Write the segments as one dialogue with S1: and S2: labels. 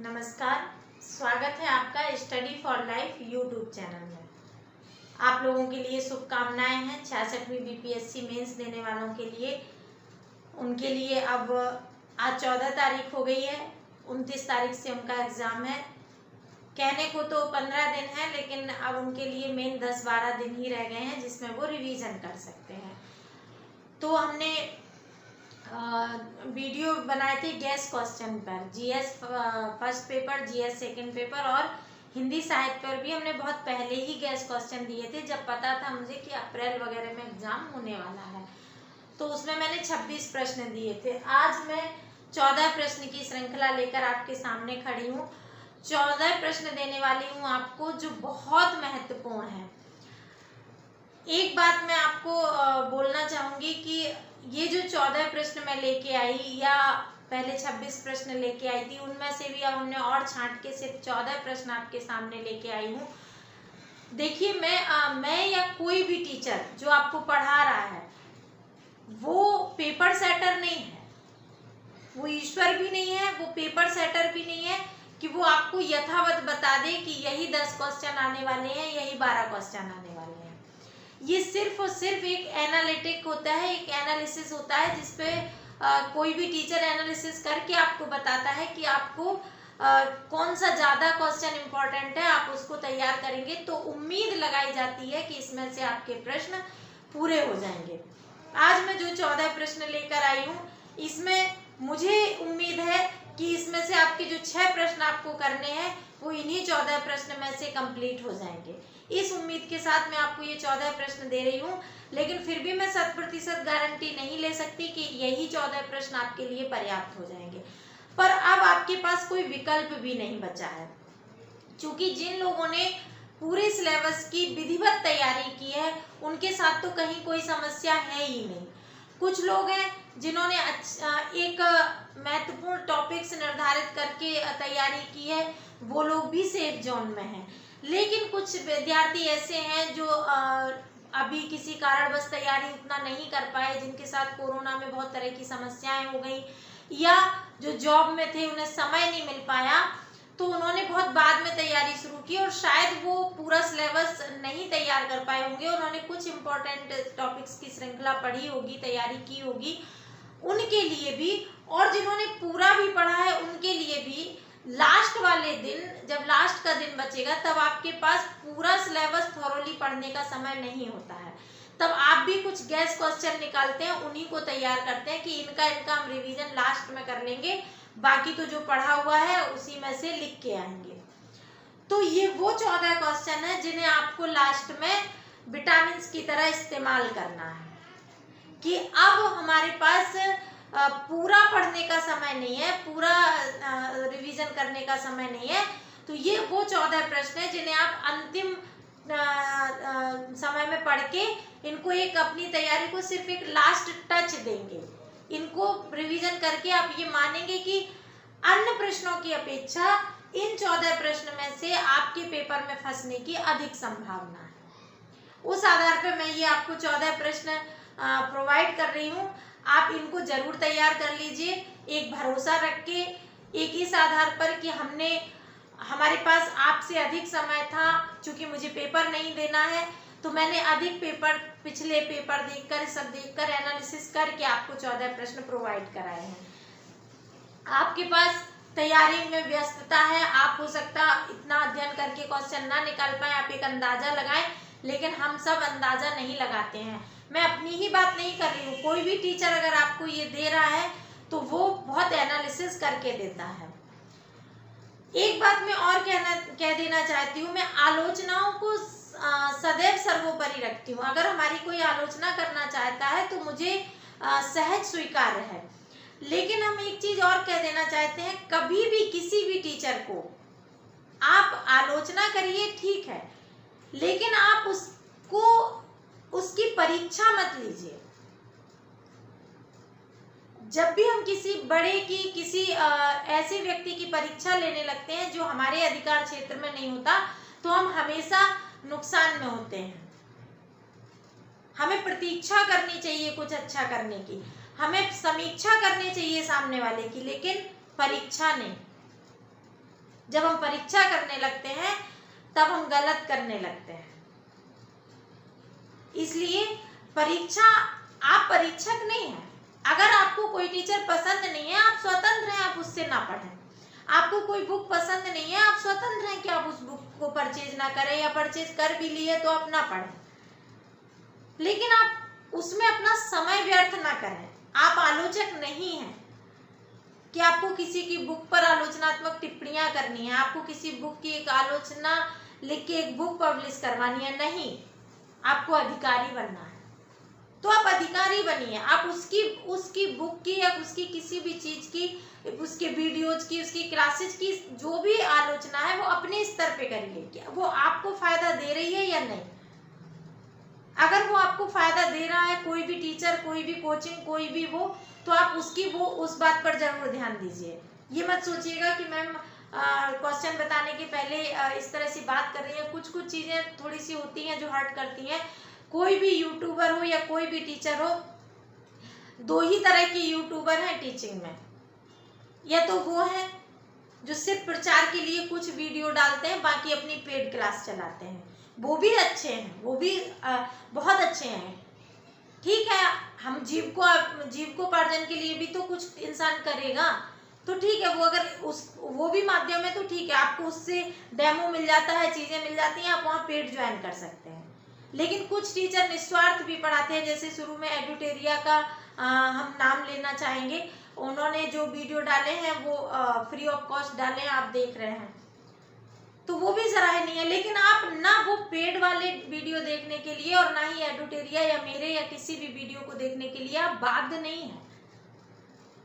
S1: नमस्कार, स्वागत है आपका study for life YouTube channel में। आप लोगों के लिए शुभकामनाएं हैं 66वीं बीपीएससी मेंस देने वालों के लिए। उनके लिए अब आज 14 तारीख हो गई है, 29 तारीख से उनका एग्ज़ाम है। कहने को तो 15 दिन है, लेकिन अब उनके लिए मेन 10-12 दिन ही रह गए हैं जिसमें वो रिवीजन कर सकते हैं। तो हमने वीडियो बनाए थे गैस क्वेश्चन पर, GS first paper, GS second paper और हिंदी साहित्य पर भी हमने बहुत पहले ही गैस क्वेश्चन दिए थे, जब पता था मुझे कि अप्रैल वगैरह में एग्जाम होने वाला है। तो उसमें मैंने 26 प्रश्न दिए थे। आज मैं 14 प्रश्न की श्रृंखला लेकर आपके सामने खड़ी हूँ। 14 प्रश्न देने वाली हूँ आपको जो बहुत महत्वपूर्ण है। एक बात मैं आपको बोलना चाहूँगी कि ये जो 14 प्रश्न मैं लेके आई या पहले 26 प्रश्न लेके आई थी, उनमें से भी अब हमने और छांट के सिर्फ 14 प्रश्न आपके सामने लेके आई हूँ। देखिए, मैं या कोई भी टीचर जो आपको पढ़ा रहा है वो पेपर सेटर नहीं है, वो ईश्वर भी नहीं है, वो पेपर सेटर भी नहीं है कि वो आपको यथावत बता दे कि यही 10 क्वेश्चन आने वाले हैं, यही 12 क्वेश्चन आने वाले हैं। ये सिर्फ और सिर्फ एक एनालिटिक होता है, एक एनालिसिस होता है जिसपे कोई भी टीचर एनालिसिस करके आपको बताता है कि आपको कौन सा ज़्यादा क्वेश्चन इम्पोर्टेंट है, आप उसको तैयार करेंगे तो उम्मीद लगाई जाती है कि इसमें से आपके प्रश्न पूरे हो जाएंगे। आज मैं जो 14 प्रश्न लेकर आई हूँ, इसमें मुझे उम्मीद है कि इसमें से आपके जो 6 प्रश्न आपको करने हैं वो इन्हीं 14 प्रश्न में से कंप्लीट हो जाएंगे। इस उम्मीद के साथ मैं आपको ये 14 प्रश्न दे रही हूँ, लेकिन फिर भी मैं 100% गारंटी नहीं ले सकती कि यही 14 प्रश्न आपके लिए पर्याप्त हो जाएंगे। पर अब आपके पास कोई विकल्प भी नहीं बचा है, क्योंकि जिन लोगों ने पूरे सिलेबस की विधिवत तैयारी की है उनके साथ तो कहीं कोई समस्या है ही नहीं। कुछ लोग हैं जिन्होंने एक महत्वपूर्ण टॉपिक्स निर्धारित करके तैयारी की है, वो लोग भी सेफ जोन में हैं। लेकिन कुछ विद्यार्थी ऐसे हैं जो अभी किसी कारणवश तैयारी उतना नहीं कर पाए, जिनके साथ कोरोना में बहुत तरह की समस्याएं हो गई, या जो जॉब में थे उन्हें समय नहीं मिल पाया, तो उन्होंने बहुत बाद में तैयारी शुरू की और शायद वो पूरा सिलेबस नहीं तैयार कर पाए होंगे। उन्होंने कुछ इम्पोर्टेंट टॉपिक्स की श्रृंखला पढ़ी होगी, तैयारी की होगी, उनके लिए भी, और जिन्होंने पूरा भी पढ़ा है उनके लिए भी लास्ट वाले दिन, जब लास्ट का दिन बचेगा, तब आपके पास पूरा सिलेबस थॉरोली पढ़ने का समय नहीं होता है। तब आप भी कुछ गैस क्वेश्चन निकालते हैं, उन्हीं को तैयार करते हैं कि इनका हम रिवीजन लास्ट में कर लेंगे, बाकी तो जो पढ़ा हुआ है उसी में से लिख के आएंगे। तो ये वो 14 क्वेश्चन है जिन्हें आपको लास्ट में विटामिन की तरह इस्तेमाल करना है कि अब हमारे पास पूरा पढ़ने का समय नहीं है, पूरा रिवीजन करने का समय नहीं है। तो ये वो 14 प्रश्न है जिन्हें आप अंतिम समय में पढ़ के इनको एक अपनी तैयारी को सिर्फ एक लास्ट टच देंगे। इनको रिवीजन करके आप ये मानेंगे कि अन्य प्रश्नों की अपेक्षा इन 14 प्रश्न में से आपके पेपर में फंसने की अधिक संभावना है। उस आधार पर मैं ये आपको 14 प्रश्न प्रोवाइड कर रही हूँ। आप इनको जरूर तैयार कर लीजिए, एक भरोसा रख के, एक इस आधार पर कि हमारे पास आपसे अधिक समय था, क्योंकि मुझे पेपर नहीं देना है तो मैंने अधिक पेपर, पिछले पेपर देखकर, सब देखकर, एनालिसिस करके आपको 14 प्रश्न प्रोवाइड कराए हैं। आपके पास तैयारी में व्यस्तता है, आप हो सकता इतना अध्ययन करके क्वेश्चन ना निकाल पाए, आप एक अंदाजा लगाएं, लेकिन हम सब अंदाजा नहीं लगाते हैं। मैं अपनी ही बात नहीं कर रही हूँ, कोई भी टीचर अगर आपको ये दे रहा है तो वो बहुत एनालिसिस करके देता है। एक बात मैं और कह देना चाहती हूँ, मैं आलोचनाओं को सदैव सर्वोपरि रखती हूँ। अगर हमारी कोई आलोचना करना चाहता है तो मुझे सहज स्वीकार्य है, लेकिन हम एक चीज और कह देना चाहते हैं, कभी भी किसी भी टीचर को आप आलोचना करिए, ठीक है, लेकिन आप उसकी परीक्षा मत लीजिए। जब भी हम किसी बड़े की, किसी ऐसे व्यक्ति की परीक्षा लेने लगते हैं जो हमारे अधिकार क्षेत्र में नहीं होता, तो हम हमेशा नुकसान में होते हैं। हमें प्रतीक्षा करनी चाहिए कुछ अच्छा करने की, हमें समीक्षा करनी चाहिए सामने वाले की, लेकिन परीक्षा नहीं। जब हम परीक्षा करने लगते हैं तब हम गलत करने लगते हैं। इसलिए परीक्षा, आप परीक्षक नहीं हैं। अगर आपको कोई टीचर पसंद नहीं है, आप स्वतंत्र हैं, आप उससे ना पढ़ें। आपको कोई बुक पसंद नहीं है, आप स्वतंत्र हैं कि आप उस बुक को परचेज ना करें, या परचेज कर भी लिए तो आप ना पढ़ें, लेकिन आप उसमें अपना समय व्यर्थ ना करें। आप आलोचक नहीं हैं कि आपको किसी की बुक पर आलोचनात्मक टिप्पणियां करनी है, आपको किसी बुक की एक आलोचना लिख के एक बुक पब्लिश करवानी है, नहीं। आपको अधिकारी बनना है तो आप अधिकारी बनिए। आप उसकी बुक की या उसकी किसी भी चीज की, उसके वीडियोज की, उसकी क्लासेज की जो भी आलोचना है वो अपने स्तर पे करिए कि वो आपको फायदा दे रही है या नहीं। अगर वो आपको फायदा दे रहा है, कोई भी टीचर, कोई भी कोचिंग, कोई भी वो, तो आप उस बात पर जरूर ध्यान दीजिए। ये मत सोचिएगा कि मैम क्वेश्चन बताने के पहले इस तरह से बात कर रही है। कुछ कुछ चीजें थोड़ी सी होती हैं जो हर्ट करती हैं। कोई भी यूट्यूबर हो या कोई भी टीचर हो, दो ही तरह के यूट्यूबर हैं टीचिंग में। या तो वो हैं जो सिर्फ प्रचार के लिए कुछ वीडियो डालते हैं, बाकी अपनी पेड क्लास चलाते हैं, वो भी अच्छे हैं, वो भी बहुत अच्छे हैं। ठीक है, हम जीविकोपार्जन के लिए भी तो कुछ इंसान करेगा, तो ठीक है, वो अगर वो भी माध्यम है तो ठीक है, आपको उससे डेमो मिल जाता है, चीजें मिल जाती हैं, आप वहाँ पेड ज्वाइन कर सकते हैं। लेकिन कुछ टीचर निस्वार्थ भी पढ़ाते हैं, जैसे शुरू में एडुटेरिया का हम नाम लेना चाहेंगे। उन्होंने जो वीडियो डाले हैं वो फ्री ऑफ कॉस्ट डाले हैं, आप देख रहे हैं, तो वो भी सराहनीय है। लेकिन आप ना वो पेड वाले वीडियो देखने के लिए और ना ही एडुटेरिया या मेरे या किसी भी वीडियो को देखने के लिए आप बाध्य नहीं है।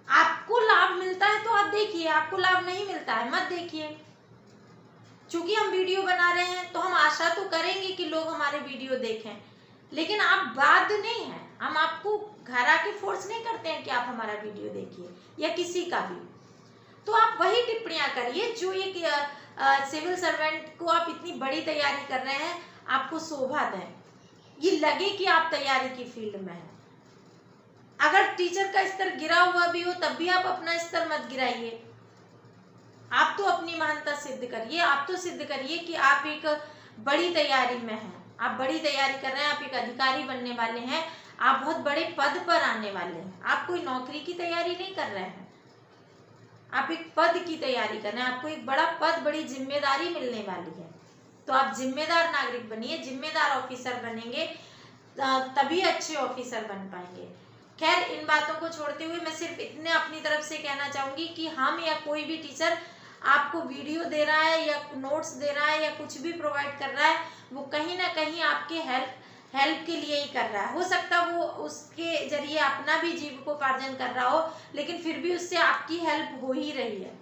S1: आपको लाभ मिलता है तो आप देखिए, आपको लाभ नहीं मिलता है मत देखिए। चूंकि हम वीडियो बना रहे हैं तो हम आशा तो करेंगे कि लोग हमारे वीडियो देखें, लेकिन आप बाध्य नहीं है। हम आपको घर आके फोर्स नहीं करते हैं कि आप हमारा वीडियो देखिए या किसी का भी। तो आप वही टिप्पणियां करिए जो एक सिविल सर्वेंट को आप इतनी बड़ी तैयारी कर रहे हैं आपको शोभा दें, ये लगे कि आप तैयारी की फील्ड में हैं। अगर टीचर का स्तर गिरा हुआ भी हो तब भी आप अपना स्तर मत गिराइए। आप तो अपनी महानता सिद्ध करिए, आप तो सिद्ध करिए कि आप एक बड़ी तैयारी में हैं, आप बड़ी तैयारी कर रहे हैं, आप एक अधिकारी बनने वाले हैं, आप बहुत बड़े पद पर आने वाले हैं। आप कोई नौकरी की तैयारी नहीं कर रहे हैं, आप एक पद की तैयारी कर रहे हैं, आपको एक बड़ा पद, बड़ी जिम्मेदारी मिलने वाली है। तो आप जिम्मेदार नागरिक बनिए, जिम्मेदार ऑफिसर बनेंगे तभी अच्छे ऑफिसर बन पाएंगे। खैर, इन बातों को छोड़ते हुए मैं सिर्फ इतने अपनी तरफ से कहना चाहूंगी कि हम या कोई भी टीचर आपको वीडियो दे रहा है या नोट्स दे रहा है या कुछ भी प्रोवाइड कर रहा है, वो कहीं ना कहीं आपके हेल्प के लिए ही कर रहा है। हो सकता है वो उसके जरिए अपना भी जीविकोपार्जन कर रहा हो, लेकिन फिर भी उससे आपकी हेल्प हो ही रही है।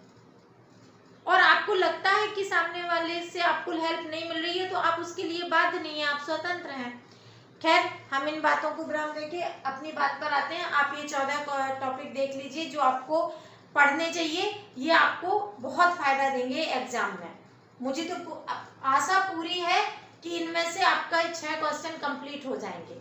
S1: और आपको लगता है कि सामने वाले से आपको हेल्प नहीं मिल रही है तो आप उसके लिए बाध्य नहीं है, आप स्वतंत्र हैं। खैर, हम इन बातों को विराम देके अपनी बात पर आते हैं। आप ये 14 टॉपिक देख लीजिए जो आपको पढ़ने चाहिए, ये आपको बहुत फायदा देंगे एग्जाम में। मुझे तो आशा पूरी है कि इनमें से आपका 6 क्वेश्चन कंप्लीट हो जाएंगे।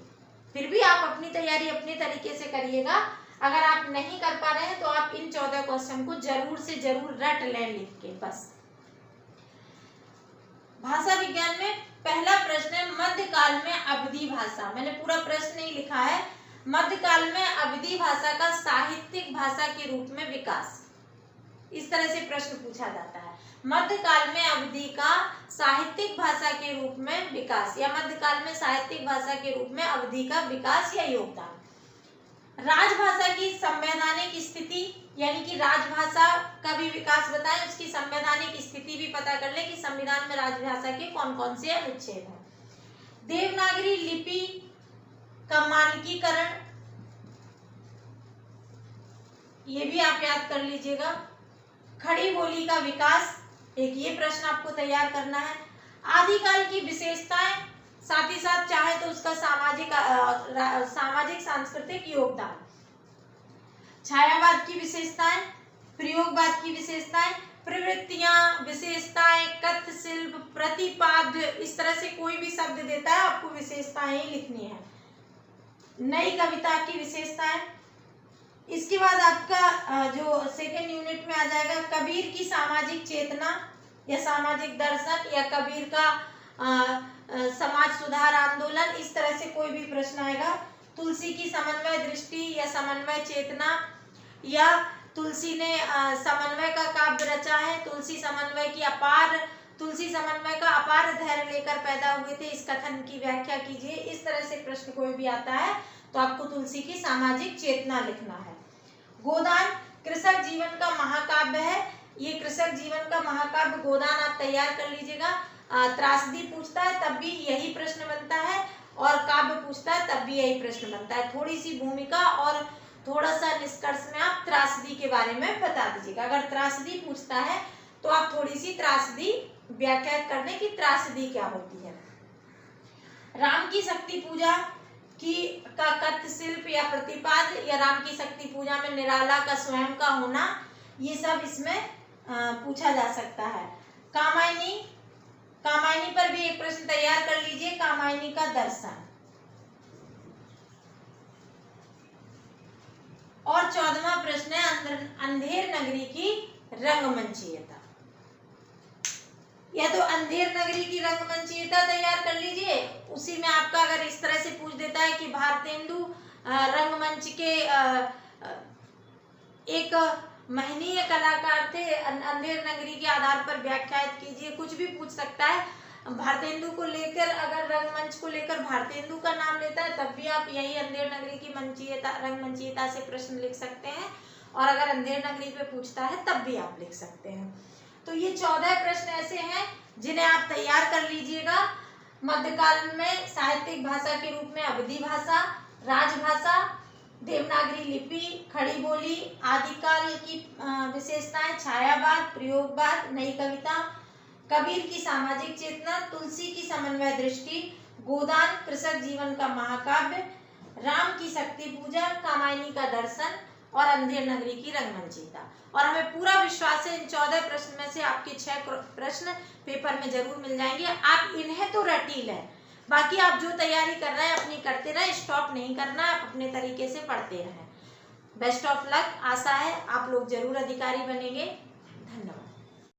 S1: फिर भी आप अपनी तैयारी अपने तरीके से करिएगा। अगर आप नहीं कर पा रहे हैं तो आप इन 14 क्वेश्चन को जरूर से जरूर रट लें लिख के। बस भाषा विज्ञान में पहला प्रश्न है, मध्यकाल में अवधी भाषा। मैंने पूरा प्रश्न नहीं लिखा है। मध्यकाल में अवधी भाषा का साहित्यिक भाषा के रूप में विकास, इस तरह से प्रश्न पूछा जाता है। मध्यकाल में अवधी का साहित्यिक भाषा के रूप में विकास, या मध्यकाल में साहित्यिक भाषा के रूप में अवधी का विकास या योगदान। राजभाषा की संवैधानिक स्थिति, यानी कि राजभाषा का भी विकास बताएं, उसकी संवैधानिक स्थिति भी पता कर ले कि संविधान में राजभाषा के कौन कौन से अनुच्छेद हैं। देवनागरी लिपि का मानकीकरण, ये भी आप याद कर लीजिएगा। खड़ी बोली का विकास, एक ये प्रश्न आपको तैयार करना है। आदिकाल की विशेषताएं, साथ ही साथ चाहे तो उसका सामाजिक सांस्कृतिक योगदान। छायावाद की विशेषताएं, प्रयोगवाद की विशेषताएं, प्रवृत्तियां, विशेषताएं, कथ्य शिल्प, प्रतिपाद्य, इस तरह से कोई भी शब्द देता है आपको विशेषताएं ही लिखनी है। नई कविता की विशेषताएं। इसके बाद आपका जो सेकेंड यूनिट में आ जाएगा, कबीर की सामाजिक चेतना, या सामाजिक दर्शन या कबीर का समाज सुधार आंदोलन, इस तरह से कोई भी प्रश्न आएगा। तुलसी की समन्वय दृष्टि या समन्वय चेतना, या तुलसी ने समन्वय का काव्य रचा है, तुलसी समन्वय का अपार धैर्य लेकर पैदा हुए थे, इस कथन की व्याख्या कीजिए। इस तरह से प्रश्न कोई भी आता है तो आपको तुलसी की सामाजिक चेतना लिखना है। गोदान कृषक जीवन का महाकाव्य है, ये कृषक जीवन का महाकाव्य गोदान आप तैयार कर लीजिएगा। त्रासदी पूछता है तब भी यही प्रश्न बनता है, और काव्य पूछता है तब भी यही प्रश्न बनता है। थोड़ी सी भूमिका और थोड़ा सा निष्कर्ष में आप त्रासदी के बारे में बता दीजिएगा। अगर त्रासदी पूछता है तो आप थोड़ी सी त्रासदी व्याख्या कर दें कि त्रासदी क्या होती है। राम की शक्ति पूजा का कथ्य शिल्प या प्रतिपाद, या राम की शक्ति पूजा में निराला का स्वयं का होना, ये सब इसमें पूछा जा सकता है। कामायनी पर भी एक प्रश्न तैयार कर लीजिए, कामायनी का दर्शन। और 14वां प्रश्न है अंधेर नगरी की रंगमंचीयता। या तो अंधेर नगरी की रंगमंचीयता तैयार कर लीजिए, उसी में आपका अगर इस तरह से पूछ देता है कि भारतेंदु रंगमंच के एक महनीय कलाकार थे, अंधेर नगरी के आधार पर व्याख्यात कीजिए, कुछ भी पूछ सकता है। भारतेंदु को लेकर, अगर रंगमंच को लेकर भारतेंदु का नाम लेता है तब भी आप यही अंधेर नगरी की रंगमंचीयता से प्रश्न लिख सकते हैं, और अगर अंधेर नगरी पे पूछता है तब भी आप लिख सकते हैं। तो ये 14 प्रश्न ऐसे हैं जिन्हें आप तैयार कर लीजिएगा। मध्यकाल में साहित्यिक भाषा के रूप में अवधी भाषा, राजभाषा, देवनागरी लिपि, खड़ी बोली, आदिकाल की विशेषताएं, छायावाद, प्रयोगवाद, नई कविता, कबीर की सामाजिक चेतना, तुलसी की समन्वय दृष्टि, गोदान कृषक जीवन का महाकाव्य, राम की शक्ति पूजा, कामायनी का दर्शन और अंधेर नगरी की रंगमंचीयता। और हमें पूरा विश्वास है इन 14 प्रश्न में से आपके 6 प्रश्न पेपर में जरूर मिल जाएंगे। आप इन्हें तो रट ही लें, बाकी आप जो तैयारी कर रहे हैं अपनी करते रहें, स्टॉप नहीं करना है, आप अपने तरीके से पढ़ते रहें। Best of luck. आशा है आप लोग जरूर अधिकारी बनेंगे। धन्यवाद।